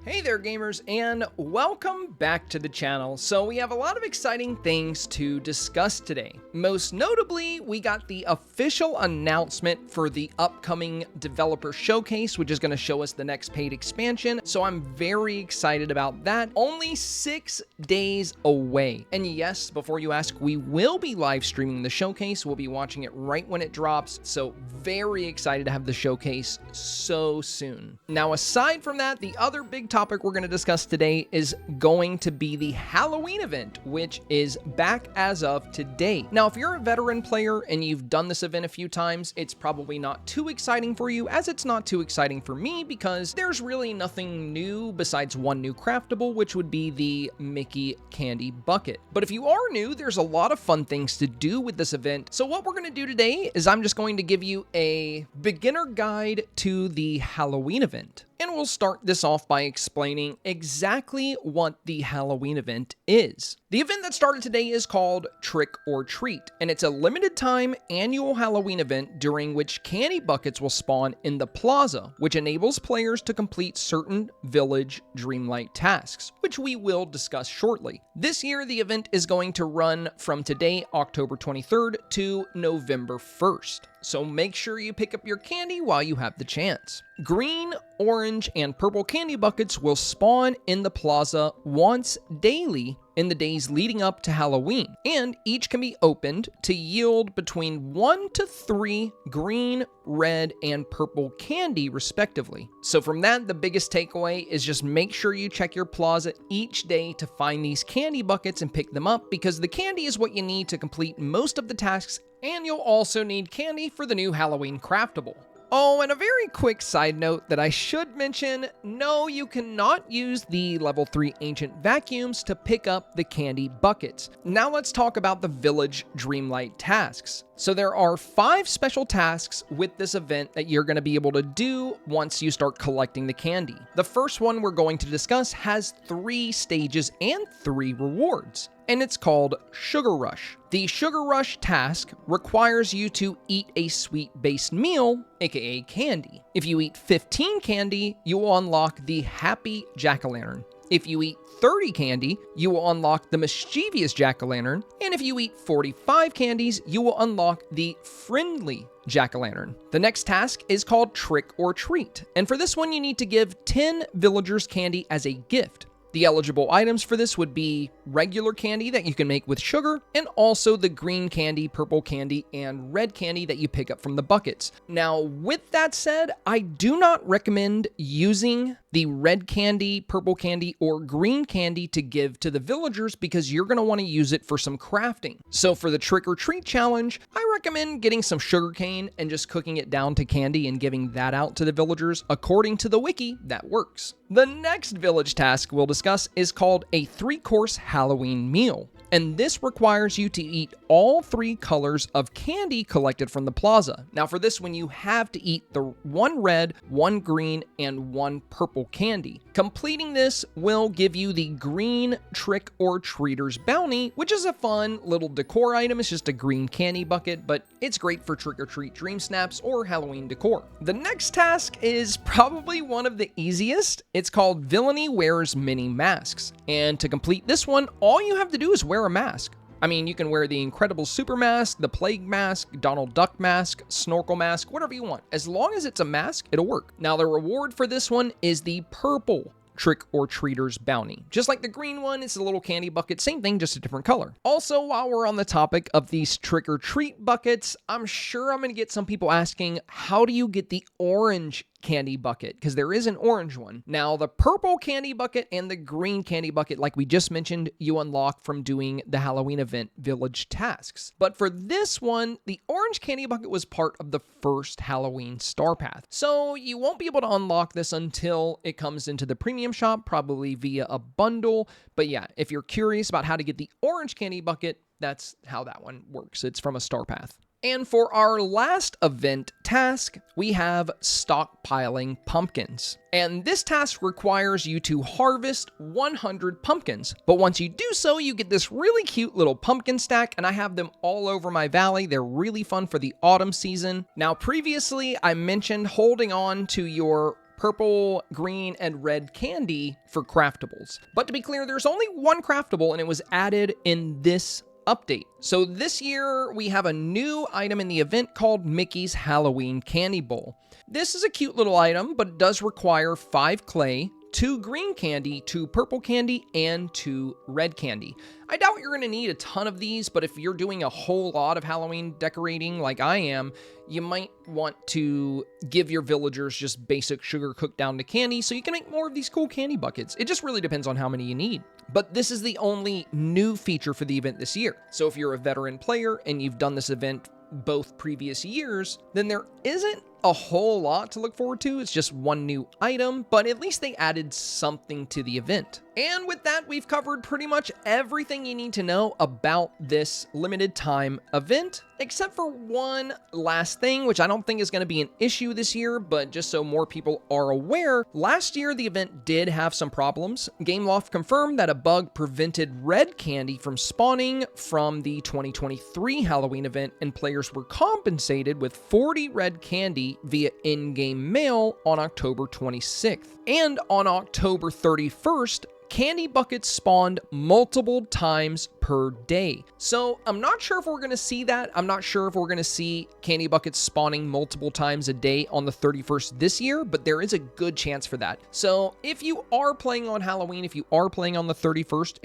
Hey there gamers, and welcome back to the channel. So we have a lot of exciting things to discuss today. Most notably, we got the official announcement for the upcoming developer showcase, which is going to show us the next paid expansion. So I'm very excited about that. Only 6 days away. And yes, before you ask, we will be live streaming the showcase. We'll be watching it right when it drops. So very excited to have the showcase so soon. Now, aside from that, the other big topic we're going to discuss today is going to be the Halloween event, which is back as of today. Now, if you're a veteran player and you've done this event a few times, it's probably not too exciting for you, as it's not too exciting for me because there's really nothing new besides one new craftable, which would be the Mickey Candy Bucket. But if you are new, there's a lot of fun things to do with this event. So what we're going to do today is I'm just going to give you a beginner guide to the Halloween event. And we'll start this off by explaining exactly what the Halloween event is. The event that started today is called Trick or Treat, and it's a limited time annual Halloween event during which candy buckets will spawn in the plaza, which enables players to complete certain village Dreamlight tasks, which we will discuss shortly. This year, the event is going to run from today, October 23rd, to November 1st. So make sure you pick up your candy while you have the chance. Green, orange, and purple candy buckets will spawn in the plaza once daily in the days leading up to Halloween, and each can be opened to yield between 1 to 3 green, red, and purple candy respectively. So from that, the biggest takeaway is just make sure you check your plaza each day to find these candy buckets and pick them up, because the candy is what you need to complete most of the tasks, and you'll also need candy for the new Halloween craftable. Oh, and a very quick side note that I should mention, no, you cannot use the level 3 ancient vacuums to pick up the candy buckets. Now let's talk about the village Dreamlight tasks. So there are 5 special tasks with this event that you're going to be able to do once you start collecting the candy. The first one we're going to discuss has 3 stages and 3 rewards, and it's called Sugar Rush. The Sugar Rush task requires you to eat a sweet-based meal, aka candy. If you eat 15 candy, you will unlock the Happy Jack-o'-lantern. If you eat 30 candy, you will unlock the Mischievous Jack-o'-lantern, and if you eat 45 candies, you will unlock the Friendly Jack-o'-lantern. The next task is called Trick or Treat, and for this one you need to give 10 villagers candy as a gift. The eligible items for this would be regular candy that you can make with sugar, and also the green candy, purple candy, and red candy that you pick up from the buckets. Now, with that said, I do not recommend using the red candy, purple candy, or green candy to give to the villagers because you're going to want to use it for some crafting. So for the Trick or Treat challenge, I recommend getting some sugar cane and just cooking it down to candy and giving that out to the villagers. According to the wiki, that works. The next village task we'll discuss is called a 3-course Halloween meal, and this requires you to eat all 3 colors of candy collected from the plaza. Now for this one, you have to eat the 1 red, 1 green, and 1 purple candy. Completing this will give you the green Trick or Treaters bounty, which is a fun little decor item. It's just a green candy bucket, but it's great for Trick or Treat Dreamsnaps or Halloween decor. The next task is probably one of the easiest. It's called Villainy Wears Many Masks, and to complete this one, all you have to do is wear a mask. I mean, you can wear the Incredible Super Mask, the Plague Mask, Donald Duck Mask, Snorkel Mask, whatever you want. As long as it's a mask, it'll work. Now, the reward for this one is the purple Trick or Treaters bounty. Just like the green one, it's a little candy bucket, same thing, just a different color. Also, while we're on the topic of these Trick or Treat buckets, I'm sure I'm going to get some people asking, how do you get the orange candy bucket? Because there is an orange one. Now, the purple candy bucket and the green candy bucket, like we just mentioned, you unlock from doing the Halloween event village tasks. But for this one, the orange candy bucket was part of the first Halloween STARPATH. So you won't be able to unlock this until it comes into the premium shop, probably via a bundle. But yeah, if you're curious about how to get the orange candy bucket, that's how that one works. It's from a STARPATH. And for our last event task, we have stockpiling pumpkins. And this task requires you to harvest 100 pumpkins. But once you do so, you get this really cute little pumpkin stack, and I have them all over my valley. They're really fun for the autumn season. Now, previously, I mentioned holding on to your purple, green, and red candy for craftables. But to be clear, there's only one craftable, and it was added in this update. So this year, we have a new item in the event called Mickey's Halloween Candy Bowl. This is a cute little item, but it does require 5 clay, 2 green candy, 2 purple candy, and 2 red candy. I doubt you're going to need a ton of these, but if you're doing a whole lot of Halloween decorating like I am, you might want to give your villagers just basic sugar cooked down to candy so you can make more of these cool candy buckets. It just really depends on how many you need. But this is the only new feature for the event this year. So if you're a veteran player and you've done this event both previous years, then there isn't a whole lot to look forward to. It's just one new item, but at least they added something to the event. And with that, we've covered pretty much everything you need to know about this limited time event, except for one last thing, which I don't think is going to be an issue this year, but just so more people are aware, last year the event did have some problems. Gameloft confirmed that a bug prevented red candy from spawning from the 2023 Halloween event, and players were compensated with 40 red candy via in-game mail on October 26th. And on October 31st, candy buckets spawned multiple times per day. So I'm not sure if we're going to see that. I'm not sure if we're going to see candy buckets spawning multiple times a day on the 31st this year, but there is a good chance for that. So if you are playing on Halloween, if you are playing on the 31st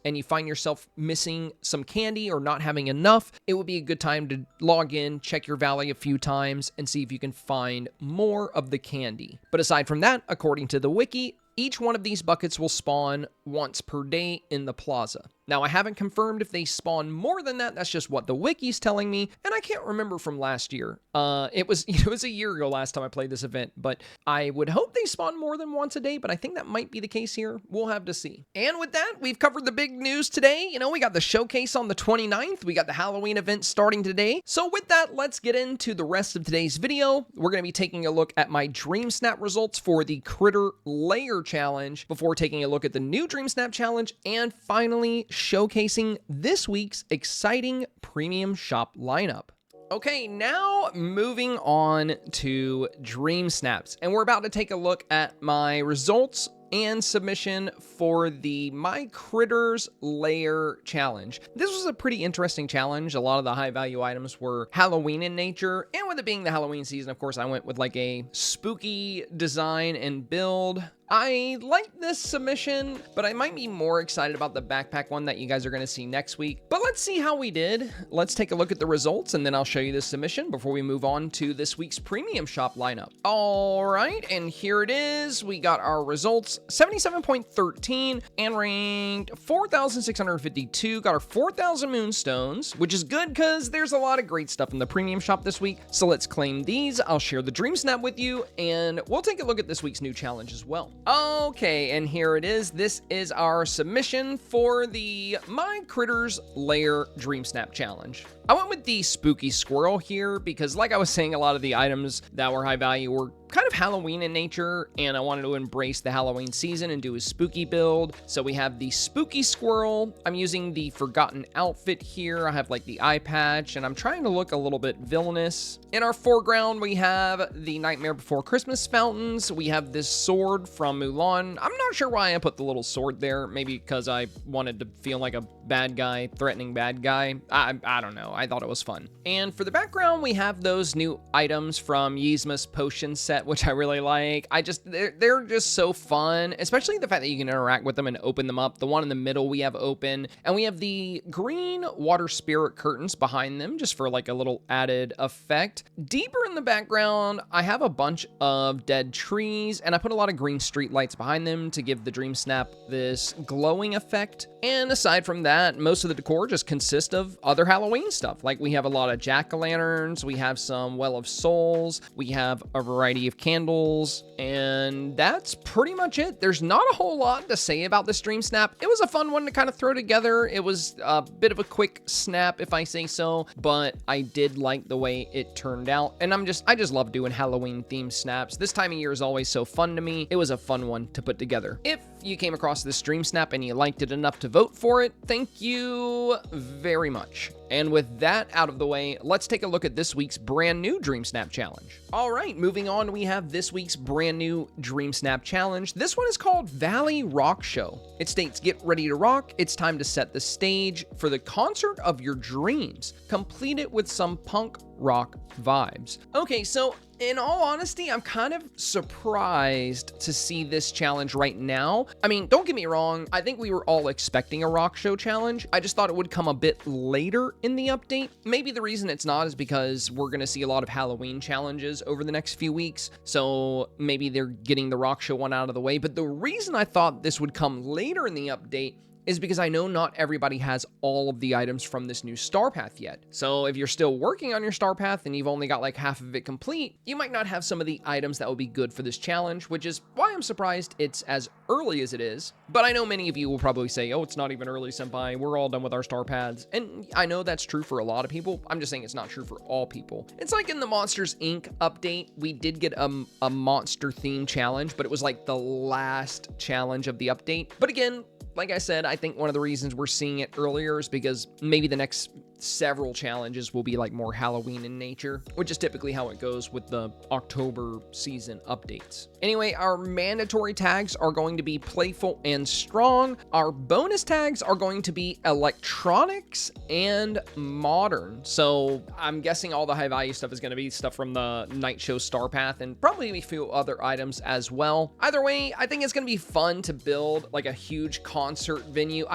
and you find yourself missing some candy or not having enough, it would be a good time to log in, check your valley a few times, and see if you can find more of the candy. But aside from that, according to the wiki, each one of these buckets will spawn once per day in the plaza. Now, I haven't confirmed if they spawn more than that. That's just what the wiki's telling me, and I can't remember from last year. It was a year ago last time I played this event, but I would hope they spawn more than once a day, but I think that might be the case here. We'll have to see. And with that, we've covered the big news today. You know, we got the showcase on the 29th. We got the Halloween event starting today. So with that, let's get into the rest of today's video. We're going to be taking a look at my Dreamsnap results for the Critter Layer Challenge before taking a look at the new Dreamsnap Challenge, and finally showcasing this week's exciting premium shop lineup. Okay, now moving on to Dreamsnaps, and we're about to take a look at my results and submission for the My Critters Layer Challenge. This was a pretty interesting challenge. A lot of the high value items were Halloween in nature, and with it being the Halloween season, of course, I went with like a spooky design and build. I like this submission, but I might be more excited about the backpack one that you guys are going to see next week. But let's see how we did. Let's take a look at the results, and then I'll show you this submission before we move on to this week's premium shop lineup. All right, and here it is. We got our results, 77.13, and ranked 4,652. Got our 4,000 moonstones, which is good because there's a lot of great stuff in the premium shop this week. So let's claim these. I'll share the Dreamsnap with you, and we'll take a look at this week's new challenge as well. Okay, and here it is. This is our submission for the My Critters Layer Dreamsnap Challenge. I went with the spooky squirrel here because, like I was saying, a lot of the items that were high value were kind of Halloween in nature, and I wanted to embrace the Halloween season and do a spooky build. So we have the spooky squirrel. I'm using the forgotten outfit here. I have like the eye patch, and I'm trying to look a little bit villainous. In our foreground, we have the Nightmare Before Christmas fountains. We have this sword from Mulan. I'm not sure why I put the little sword there. Maybe because I wanted to feel like a bad guy, threatening bad guy. I don't know. I thought it was fun. And for the background, we have those new items from Yzma's potion set, which I really like. They're just so fun, especially the fact that you can interact with them and open them up. The one in the middle we have open, and we have the green water spirit curtains behind them just for like a little added effect. Deeper in the background, I have a bunch of dead trees, and I put a lot of green street lights behind them to give the Dreamsnap this glowing effect. And aside from that, most of the decor just consists of other Halloween stuff. Like we have a lot of jack-o'-lanterns, we have some Well of Souls, we have a variety of candles, and that's pretty much it. There's not a whole lot to say about this Dreamsnap. It was a fun one to kind of throw together. It was a bit of a quick snap, if I say so, but I did like the way it turned out. And I just love doing Halloween themed snaps. This time of year is always so fun to me. It was a fun one to put together. If you came across this Dreamsnap and you liked it enough to vote for it, thank you very much. And with that out of the way, let's take a look at this week's brand new Dreamsnap challenge. All right, moving on, we have this week's brand new Dreamsnap challenge. This one is called Valley Rock Show. It states, get ready to rock. It's time to set the stage for the concert of your dreams. Complete it with some punk rock vibes. Okay, so in all honesty, I'm kind of surprised to see this challenge right now. I mean, don't get me wrong, I think we were all expecting a rock show challenge. I just thought it would come a bit later in the update. Maybe the reason it's not is because we're going to see a lot of Halloween challenges over the next few weeks, so maybe they're getting the rock show one out of the way. But the reason I thought this would come later in the update is because I know not everybody has all of the items from this new StarPath yet. So if you're still working on your StarPath and you've only got like half of it complete, you might not have some of the items that will be good for this challenge, which is why I'm surprised it's as early as it is. But I know many of you will probably say, oh, it's not even early, Senpai. We're all done with our StarPaths. And I know that's true for a lot of people. I'm just saying it's not true for all people. It's like in the Monsters Inc. update, we did get a monster theme challenge, but it was like the last challenge of the update. But again, like I said, I think one of the reasons we're seeing it earlier is because maybe the next several challenges will be like more Halloween in nature, which is typically how it goes with the October season updates. Anyway, our mandatory tags are going to be playful and strong. Our bonus tags are going to be electronics and modern. So I'm guessing all the high value stuff is going to be stuff from the night show StarPath and probably a few other items as well. Either way, I think it's going to be fun to build like a huge concert venue.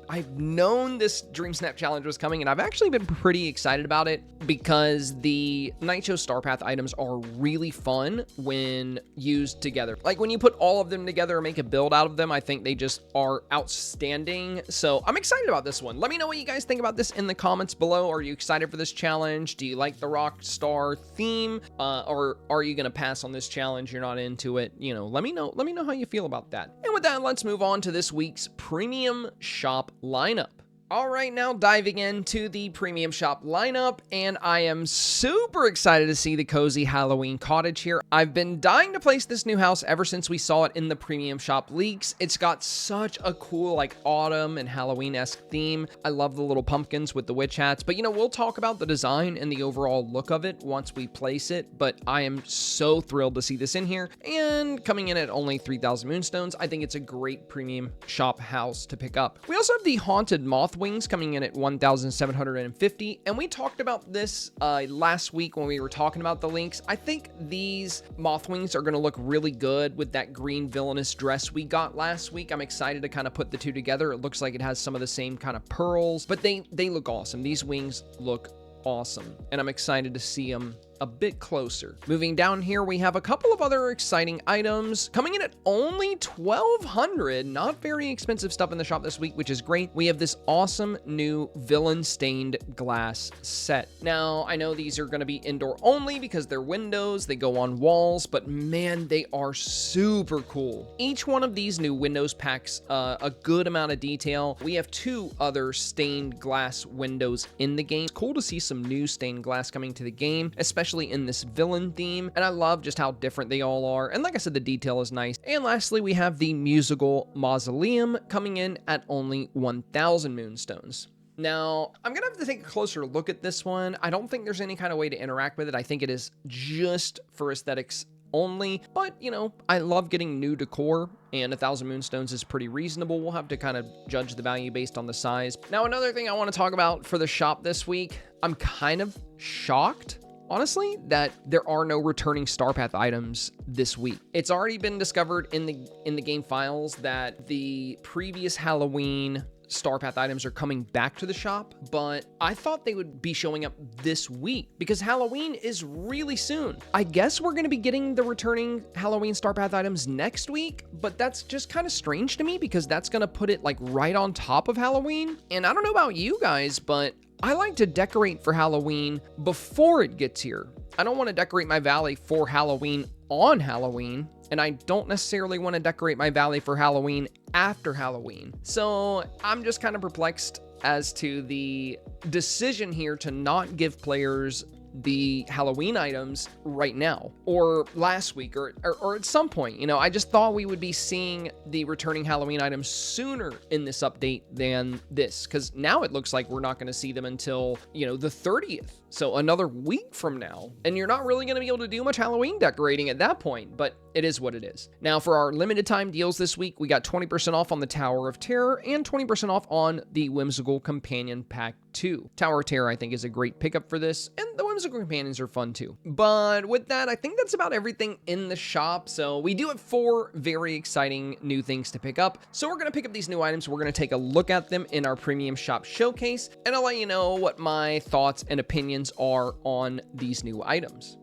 I've known this Dreamsnap challenge was coming, and I've actually been pretty excited about it because the Night Show StarPath items are really fun when used together. Like when you put all of them together and make a build out of them, I think they just are outstanding. So I'm excited about this one. Let me know what you guys think about this in the comments below. Are you excited for this challenge? Do you like the Rockstar theme? Or are you going to pass on this challenge? You're not into it? You know, let me know how you feel about that. And with that, let's move on to this week's premium shop lineup. All right, now diving into the premium shop lineup, and I am super excited to see the cozy Halloween cottage here. I've been dying to place this new house ever since we saw it in the premium shop leaks. It's got such a cool like autumn and Halloween-esque theme. I love the little pumpkins with the witch hats, but you know, we'll talk about the design and the overall look of it once we place it, but I am so thrilled to see this in here, and coming in at only 3,000 moonstones, I think it's a great premium shop house to pick up. We also have the haunted moth wings coming in at 1,750, and we talked about this last week when we were talking about the links. I think these moth wings are going to look really good with that green villainous dress we got last week. I'm excited to kind of put the two together. It looks like it has some of the same kind of pearls, but they look awesome. These wings look awesome, and I'm excited to see them a bit closer. Moving down here, we have a couple of other exciting items coming in at only 1,200. Not very expensive stuff in the shop this week, which is great. We have this awesome new villain stained glass set. Now, I know these are going to be indoor only because they're windows, they go on walls, but man, they are super cool. Each one of these new windows packs a good amount of detail. We have two other stained glass windows in the game. It's cool to see some new stained glass coming to the game, especially in this villain theme, and I love just how different they all are, and like I said, the detail is nice. And lastly, we have the musical mausoleum coming in at only 1,000 moonstones. Now, I'm gonna have to take a closer look at this one. I don't think there's any kind of way to interact with it. I think it is just for aesthetics only, but you know, I love getting new decor, and 1,000 moonstones is pretty reasonable. We'll have to kind of judge the value based on the size. Now, another thing I want to talk about for the shop this week, I'm kind of shocked, honestly, that there are no returning StarPath items this week. It's already been discovered in the game files that the previous Halloween StarPath items are coming back to the shop, but I thought they would be showing up this week because Halloween is really soon. I guess we're going to be getting the returning Halloween StarPath items next week, but that's just kind of strange to me because that's going to put it like right on top of Halloween. And I don't know about you guys, but I like to decorate for Halloween before it gets here. I don't want to decorate my valley for Halloween on Halloween, and I don't necessarily want to decorate my valley for Halloween after Halloween. So I'm just kind of perplexed as to the decision here to not give players the Halloween items right now, or last week, or at some point. You know, I just thought we would be seeing the returning Halloween items sooner in this update than this, because now it looks like we're not going to see them until, you know, the 30th. So another week from now, and you're not really going to be able to do much Halloween decorating at that point, but it is what it is. Now, for our limited time deals this week, we got 20% off on the Tower of Terror and 20% off on the Whimsical Companion Pack 2. Tower of Terror, I think, is a great pickup for this, and the Whimsical Companions are fun too. But with that, I think that's about everything in the shop. So we do have 4 very exciting new things to pick up. So we're going to pick up these new items. We're going to take a look at them in our premium shop showcase, and I'll let you know what my thoughts and opinions are on these new items.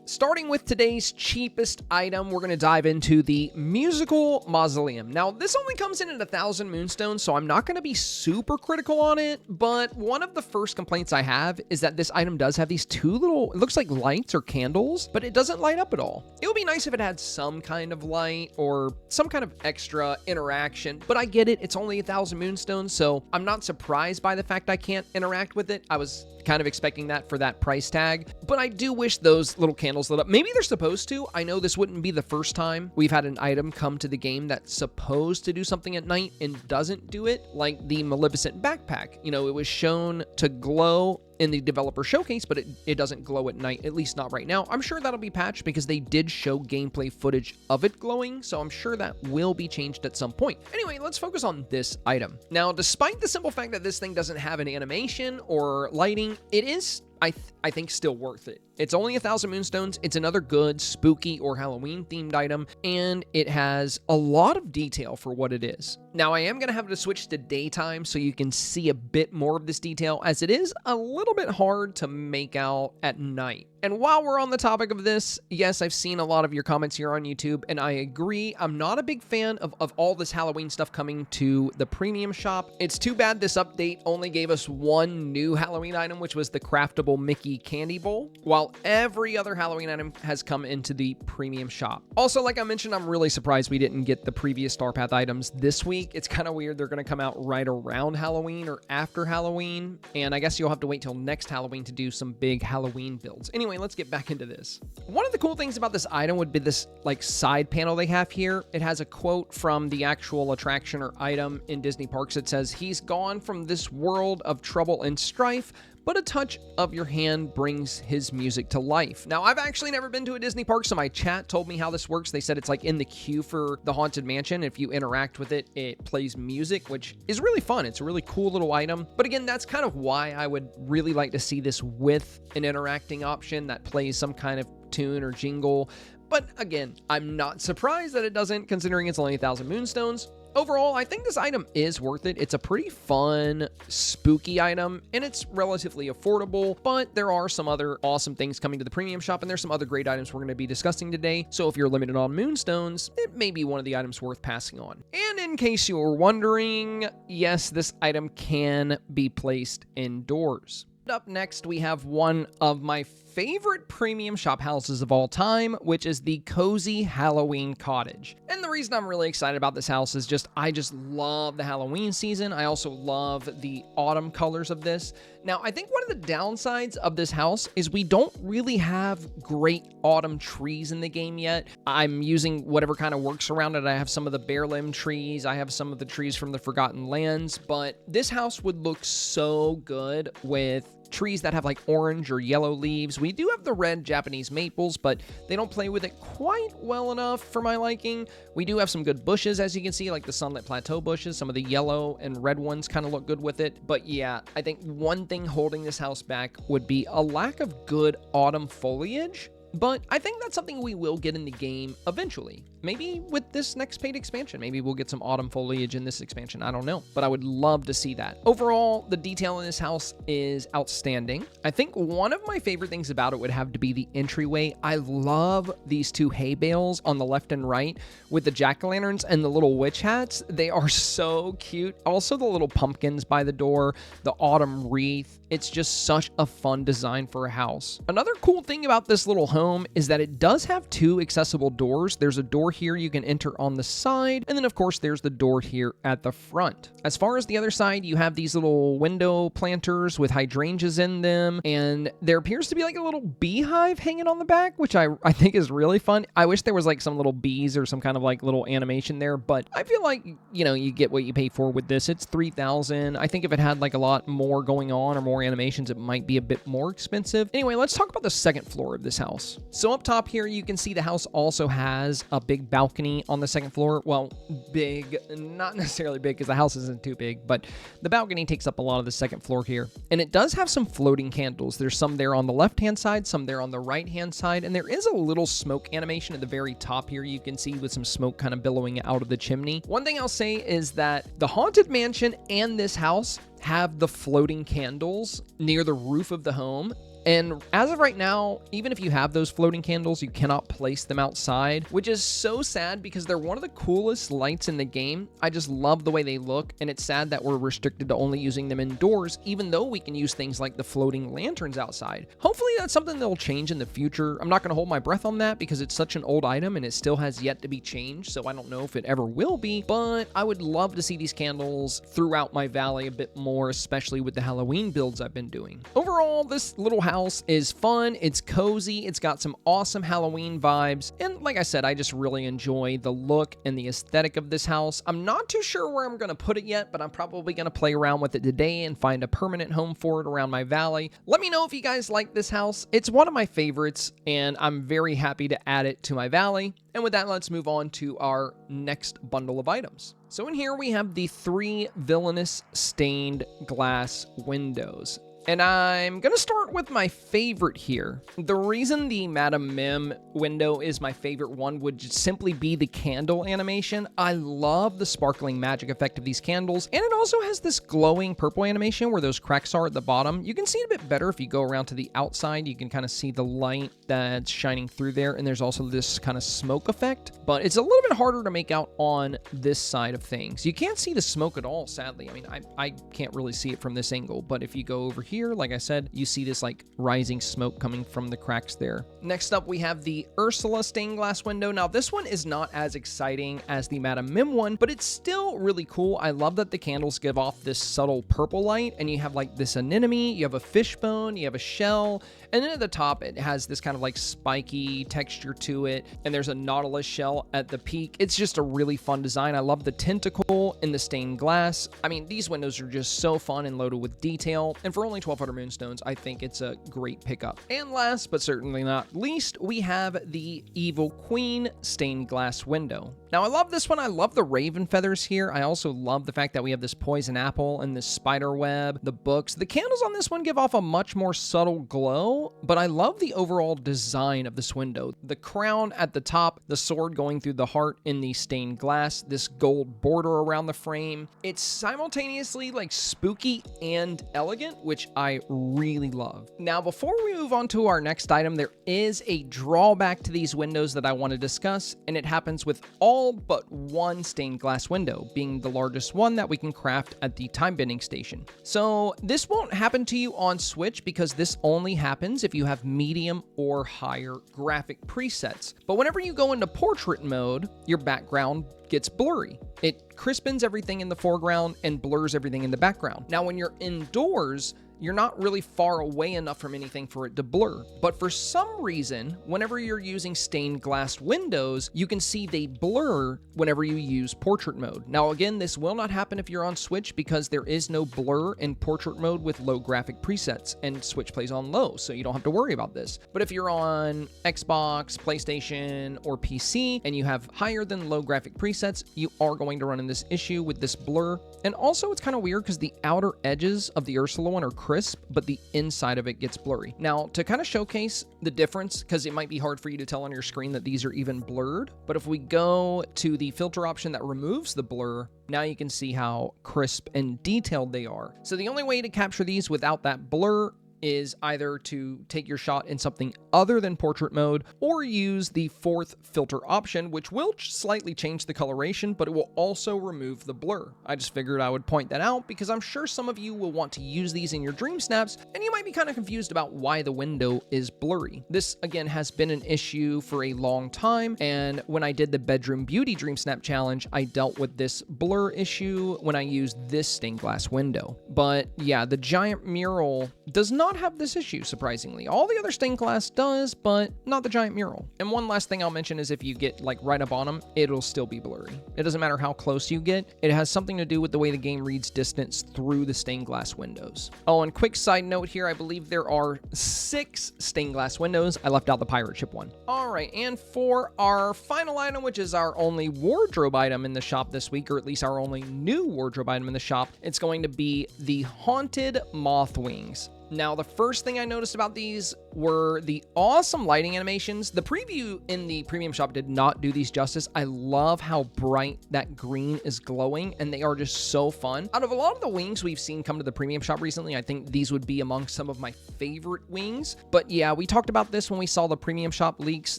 Starting with today's cheapest item, we're going to dive into the Musical Mausoleum. Now, this only comes in at 1,000 moonstones, so I'm not going to be super critical on it, but one of the first complaints I have is that this item does have these 2 little, it looks like lights or candles, but it doesn't light up at all. It would be nice if it had some kind of light or some kind of extra interaction, but I get it. It's only 1,000 moonstones, so I'm not surprised by the fact I can't interact with it. I was kind of expecting that for that price tag, but I do wish those little candles lit up. Maybe they're supposed to. I know this wouldn't be the first time we've had an item come to the game that's supposed to do something at night and doesn't do it, like the Maleficent backpack. You know, it was shown to glow in the developer showcase, but it doesn't glow at night, at least not right now. I'm sure that'll be patched because they did show gameplay footage of it glowing, so I'm sure that will be changed at some point. Anyway, let's focus on this item. Now, despite the simple fact that this thing doesn't have an animation or lighting, it is, I think, still worth it. It's only 1,000 moonstones. It's another good spooky or Halloween themed item, and it has a lot of detail for what it is. Now, I am going to have to switch to daytime so you can see a bit more of this detail, as it is a little bit hard to make out at night. And while we're on the topic of this, yes, I've seen a lot of your comments here on YouTube, and I agree. I'm not a big fan of all this Halloween stuff coming to the premium shop. It's too bad this update only gave us 1 new Halloween item, which was the craftable Mickey candy bowl, while every other Halloween item has come into the premium shop. Also, like I mentioned, I'm really surprised we didn't get the previous StarPath items this week. It's kind of weird they're going to come out right around Halloween or after Halloween, and I guess you'll have to wait till next Halloween to do some big Halloween builds. Anyway, let's get back into this. One of the cool things about this item would be this like side panel they have here. It has a quote from the actual attraction or item in Disney parks. It says, "He's gone from this world of trouble and strife, but a touch of your hand brings his music to life." Now, I've actually never been to a Disney park, so my chat told me how this works. They said it's like in the queue for the Haunted Mansion. If you interact with it, it plays music, which is really fun. It's a really cool little item. But again, that's kind of why I would really like to see this with an interacting option that plays some kind of tune or jingle. But again, I'm not surprised that it doesn't, considering it's only 1,000 moonstones. Overall, I think this item is worth it. It's a pretty fun, spooky item, and it's relatively affordable, but there are some other awesome things coming to the premium shop, and there's some other great items we're going to be discussing today. So if you're limited on moonstones, it may be one of the items worth passing on. And in case you were wondering, yes, this item can be placed indoors. Up next, we have one of my favorite premium shop houses of all time, which is the Cozy Halloween Cottage. And the reason I'm really excited about this house is I just love the Halloween season. I also love the autumn colors of this. Now, I think one of the downsides of this house is we don't really have great autumn trees in the game yet. I'm using whatever kind of works around it. I have some of the bare limb trees. I have some of the trees from the Forgotten Lands, but this house would look so good with trees that have like orange or yellow leaves. We do have the red Japanese maples, but they don't play with it quite well enough for my liking. We do have some good bushes, as you can see, like the Sunlit Plateau bushes. Some of the yellow and red ones kind of look good with it. But yeah, I think one thing holding this house back would be a lack of good autumn foliage. But I think that's something we will get in the game eventually. Maybe with this next paid expansion. Maybe we'll get some autumn foliage in this expansion. I don't know. But I would love to see that. Overall, the detail in this house is outstanding. I think one of my favorite things about it would have to be the entryway. I love these 2 hay bales on the left and right with the jack-o'-lanterns and the little witch hats. They are so cute. Also, the little pumpkins by the door, the autumn wreath. It's just such a fun design for a house. Another cool thing about this little home is that it does have 2 accessible doors. There's a door here you can enter on the side, and then of course there's the door here at the front. As far as the other side, you have these little window planters with hydrangeas in them, and there appears to be like a little beehive hanging on the back, which I think is really fun. I wish there was like some little bees or some kind of like little animation there, but I feel like, you know, you get what you pay for with this. It's $3,000. I think if it had like a lot more going on or more animations, it might be a bit more expensive. Anyway, let's talk about the second floor of this house. So up top here, you can see the house also has a big balcony on the second floor. Well, big, not necessarily big because the house isn't too big, but the balcony takes up a lot of the second floor here. And it does have some floating candles. There's some there on the left-hand side, some there on the right-hand side, and there is a little smoke animation at the very top here you can see with some smoke kind of billowing out of the chimney. One thing I'll say is that the Haunted Mansion and this house have the floating candles near the roof of the home. And as of right now, even if you have those floating candles, you cannot place them outside, which is so sad because they're one of the coolest lights in the game. I just love the way they look, and it's sad that we're restricted to only using them indoors, even though we can use things like the floating lanterns outside. Hopefully that's something that'll change in the future. I'm not going to hold my breath on that because it's such an old item and it still has yet to be changed, so I don't know if it ever will be, but I would love to see these candles throughout my valley a bit more, especially with the Halloween builds I've been doing. Overall, this little house is fun, it's cozy, it's got some awesome Halloween vibes, and like I said, I just really enjoy the look and the aesthetic of this house. I'm not too sure where I'm going to put it yet, but I'm probably going to play around with it today and find a permanent home for it around my valley. Let me know if you guys like this house. It's one of my favorites, and I'm very happy to add it to my valley. And with that, let's move on to our next bundle of items. So in here we have the 3 villainous stained glass windows. And I'm going to start with my favorite here. The reason the Madam Mim window is my favorite one would just simply be the candle animation. I love the sparkling magic effect of these candles. And it also has this glowing purple animation where those cracks are at the bottom. You can see it a bit better if you go around to the outside. You can kind of see the light that's shining through there. And there's also this kind of smoke effect. But it's a little bit harder to make out on this side of things. You can't see the smoke at all, sadly. I mean, I can't really see it from this angle. But if you go over here, like I said, you see this like rising smoke coming from the cracks there. Next up, we have the Ursula stained glass window. Now, this one is not as exciting as the Madam Mim one, but it's still really cool. I love that the candles give off this subtle purple light, and you have like this anemone, you have a fishbone, you have a shell, and then at the top, it has this kind of like spiky texture to it, and there's a nautilus shell at the peak. It's just a really fun design. I love the tentacle in the stained glass. I mean, these windows are just so fun and loaded with detail, and for only 1,200 moonstones, I think it's a great pickup. And last, but certainly not least, we have the Evil Queen stained glass window. Now, I love this one. I love the raven feathers here. I also love the fact that we have this poison apple and this spider web, the books. The candles on this one give off a much more subtle glow, but I love the overall design of this window. The crown at the top, the sword going through the heart in the stained glass, this gold border around the frame. It's simultaneously like spooky and elegant, which I really love. Now, before we move on to our next item, there is a drawback to these windows that I want to discuss, and it happens with all but one stained glass window, being the largest one that we can craft at the time bending station. So this won't happen to you on Switch because this only happens if you have medium or higher graphic presets. But whenever you go into portrait mode, your background gets blurry. It crispens everything in the foreground and blurs everything in the background. Now, when you're indoors, you're not really far away enough from anything for it to blur. But for some reason, whenever you're using stained glass windows, you can see they blur whenever you use portrait mode. Now, again, this will not happen if you're on Switch because there is no blur in portrait mode with low graphic presets, and Switch plays on low, so you don't have to worry about this. But if you're on Xbox, PlayStation, or PC, and you have higher than low graphic presets, you are going to run into this issue with this blur. And also, it's kind of weird because the outer edges of the Ursula one are crisp, but the inside of it gets blurry. Now, to kind of showcase the difference, because it might be hard for you to tell on your screen that these are even blurred, but if we go to the filter option that removes the blur, now you can see how crisp and detailed they are. So the only way to capture these without that blur is either to take your shot in something other than portrait mode or use the fourth filter option, which will slightly change the coloration, but it will also remove the blur. I just figured I would point that out because I'm sure some of you will want to use these in your dream snaps, and you might be kind of confused about why the window is blurry. This, again, has been an issue for a long time, and when I did the Bedroom Beauty Dream Snap Challenge, I dealt with this blur issue when I used this stained glass window. But yeah, the giant mural does not have this issue, surprisingly. All the other stained glass does, but not the giant mural. And one last thing I'll mention is if you get like right up on them, it'll still be blurry. It doesn't matter how close you get. It has something to do with the way the game reads distance through the stained glass windows. Oh, and quick side note here, I believe there are 6 stained glass windows. I left out the pirate ship one. All right, and for our final item, which is our only wardrobe item in the shop this week, or at least our only new wardrobe item in the shop, it's going to be the Haunted Moth Wings. Now, the first thing I noticed about these were the awesome lighting animations. The preview in the premium shop did not do these justice. I love how bright that green is glowing, and they are just so fun. Out of a lot of the wings we've seen come to the premium shop recently, I think these would be among some of my favorite wings. But yeah, we talked about this when we saw the premium shop leaks.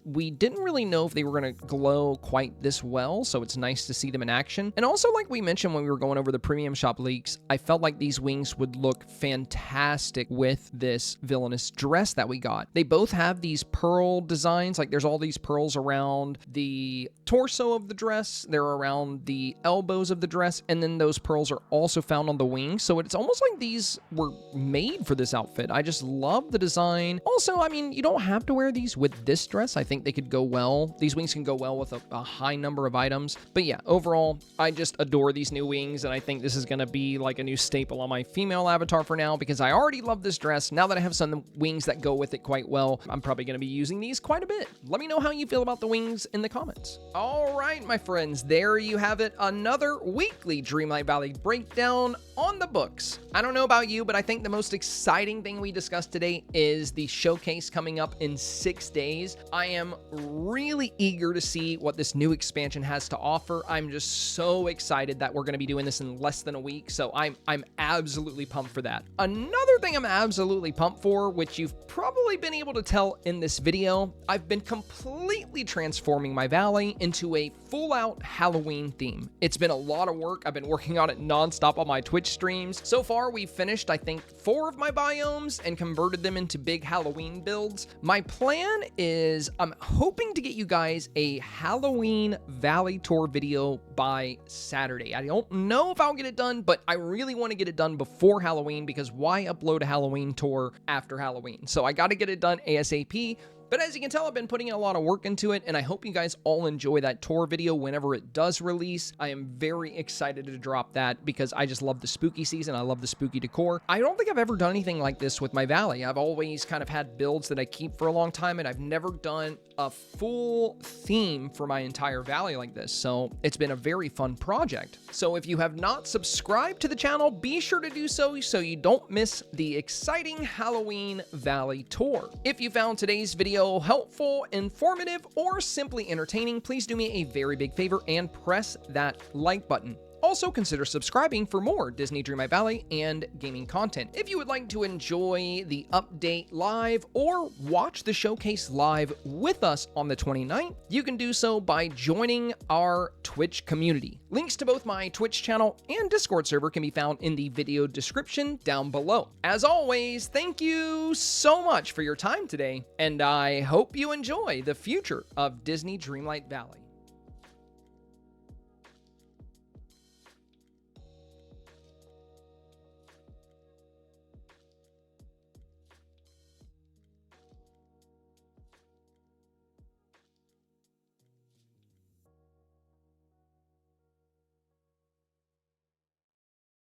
We didn't really know if they were going to glow quite this well, so it's nice to see them in action. And also, like we mentioned when we were going over the premium shop leaks, I felt like these wings would look fantastic with this villainous dress that we got. They both have these pearl designs, like there's all these pearls around the torso of the dress, they're around the elbows of the dress, and then those pearls are also found on the wings, so it's almost like these were made for this outfit. I just love the design. Also, I mean, you don't have to wear these with this dress. I think they could go well. These wings can go well with a high number of items. But yeah, overall, I just adore these new wings, and I think this is going to be like a new staple on my female avatar for now, because I already love this dress. Now that I have some wings that go with it quite well, I'm probably going to be using these quite a bit. Let me know how you feel about the wings in the comments. All right, my friends, there you have it. Another weekly Dreamlight Valley breakdown on the books. I don't know about you, but I think the most exciting thing we discussed today is the showcase coming up in 6 days. I am really eager to see what this new expansion has to offer. I'm just so excited that we're going to be doing this in less than a week, so I'm absolutely pumped for that. Another thing I'm absolutely pumped for, which you've probably been able to tell in this video, I've been completely transforming my valley into a full-out Halloween theme. It's been a lot of work. I've been working on it nonstop on my Twitch streams. So far, we've finished, I think, 4 of my biomes and converted them into big Halloween builds. My plan is I'm hoping to get you guys a Halloween Valley tour video by Saturday. I don't know if I'll get it done, but I really want to get it done before Halloween, because why upload a Halloween tour after Halloween? So I got to get it done ASAP. But as you can tell, I've been putting a lot of work into it, and I hope you guys all enjoy that tour video whenever it does release. I am very excited to drop that because I just love the spooky season. I love the spooky decor. I don't think I've ever done anything like this with my valley. I've always kind of had builds that I keep for a long time, and I've never done a full theme for my entire valley like this. So it's been a very fun project. So if you have not subscribed to the channel, be sure to do so you don't miss the exciting Halloween Valley tour. If you found today's video helpful, informative, or simply entertaining, please do me a very big favor and press that like button. Also, consider subscribing for more Disney Dreamlight Valley and gaming content. If you would like to enjoy the update live or watch the showcase live with us on the 29th, you can do so by joining our Twitch community. Links to both my Twitch channel and Discord server can be found in the video description down below. As always, thank you so much for your time today, and I hope you enjoy the future of Disney Dreamlight Valley.